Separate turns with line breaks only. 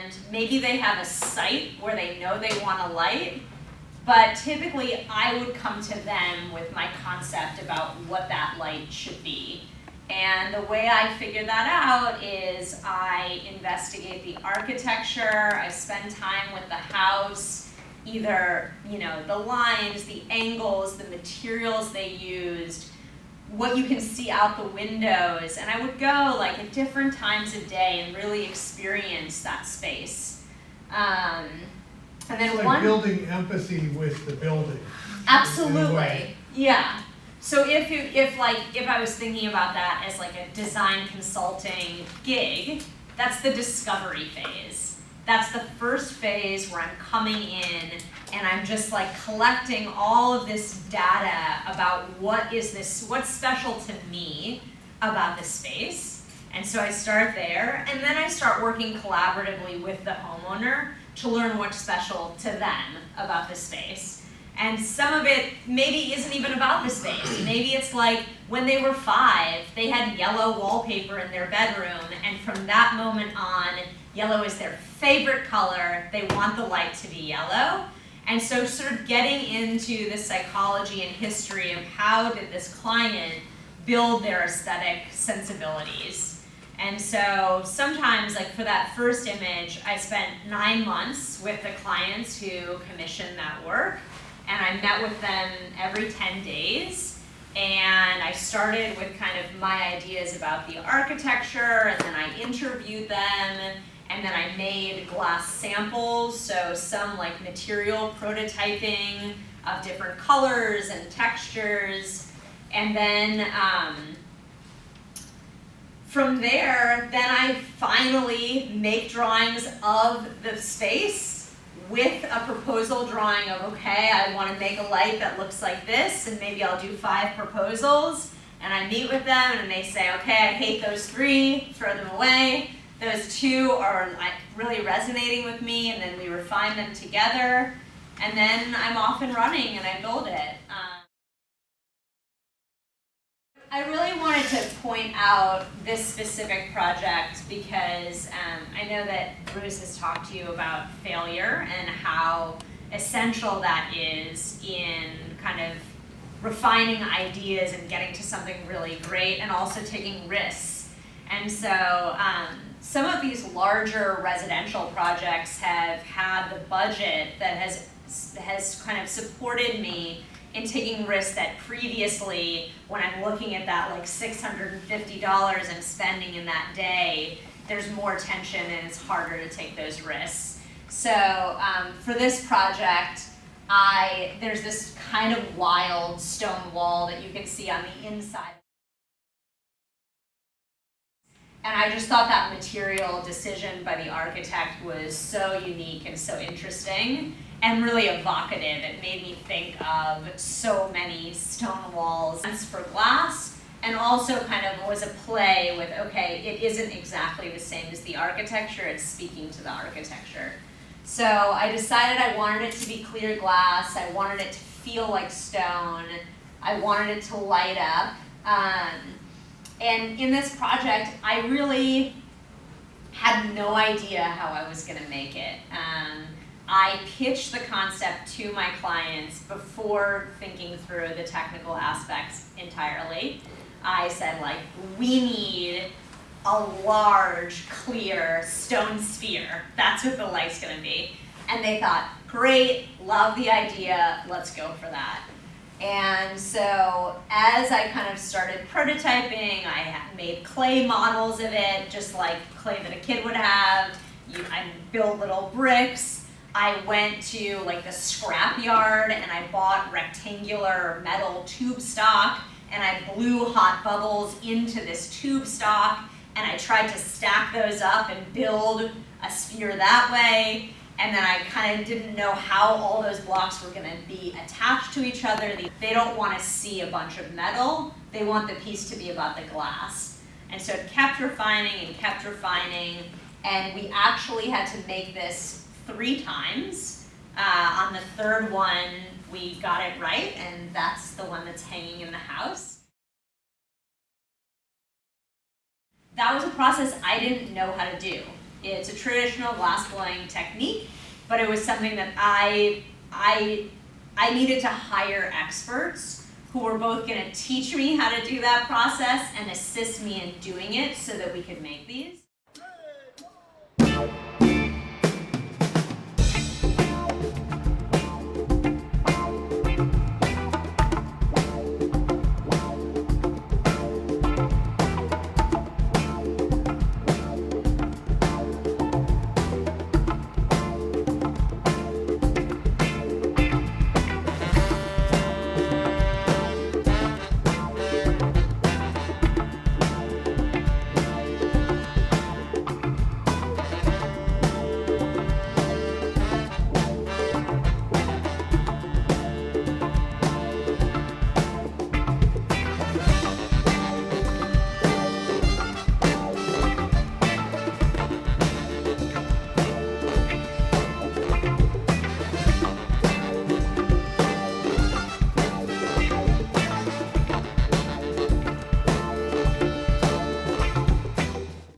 and maybe they have a site where they know they want a light, but typically I would come to them with my concept about what that light should be. And the way I figure that out is I investigate the architecture, I spend time with the house, either, the lines, the angles, the materials they used, what you can see out the windows, and I would go like at different times of day and really experience that space. And then
it's like building empathy with the building.
Absolutely, yeah. So if I was thinking about that as like a design consulting gig, that's the discovery phase. That's the first phase where I'm coming in and I'm just like collecting all of this data about what's special to me about the space. And so I start there, and then I start working collaboratively with the homeowner to learn what's special to them about the space. And some of it maybe isn't even about the space. Maybe it's like when they were 5, they had yellow wallpaper in their bedroom, and from that moment on, yellow is their favorite color. They want the light to be yellow. And so sort of getting into the psychology and history of how did this client build their aesthetic sensibilities. And so sometimes, like for that first image, I spent 9 months with the clients who commissioned that work. And I met with them every 10 days, and I started with kind of my ideas about the architecture, and then I interviewed them, and then I made glass samples, so some like material prototyping of different colors and textures, and then from there, then I finally make drawings of the space with a proposal drawing of, okay, I want to make a light that looks like this, and maybe I'll do 5 proposals, and I meet with them, and they say, okay, I hate those 3, throw them away. Those 2 are like really resonating with me, and then we refine them together, and then I'm off and running, and I build it. I really wanted to point out this specific project because I know that Bruce has talked to you about failure and how essential that is in kind of refining ideas and getting to something really great, and also taking risks. And so some of these larger residential projects have had the budget that has kind of supported me in taking risks that previously, when I'm looking at that like $650 I'm spending in that day, there's more tension and it's harder to take those risks. So for this project, there's this kind of wild stone wall that you can see on the inside. And I just thought that material decision by the architect was so unique and so interesting and really evocative. It made me think of so many stone walls for glass, and also kind of was a play with, okay, it isn't exactly the same as the architecture, it's speaking to the architecture. So I decided I wanted it to be clear glass, I wanted it to feel like stone, I wanted it to light up. And in this project, I really had no idea how I was going to make it. I pitched the concept to my clients before thinking through the technical aspects entirely. I said, like, we need a large, clear stone sphere. That's what the light's going to be. And they thought, great, love the idea, let's go for that. And so as I kind of started prototyping, I made clay models of it, just like clay that a kid would have. I built little bricks. I went to like the scrap yard and I bought rectangular metal tube stock, and I blew hot bubbles into this tube stock, and I tried to stack those up and build a sphere that way. And then I kind of didn't know how all those blocks were going to be attached to each other. They don't want to see a bunch of metal. They want the piece to be about the glass. And so it kept refining and kept refining. And we actually had to make this 3 times. On the 3rd one, we got it right, and that's the one that's hanging in the house. That was a process I didn't know how to do. It's a traditional glass blowing technique, but it was something that I needed to hire experts who were both going to teach me how to do that process and assist me in doing it so that we could make these.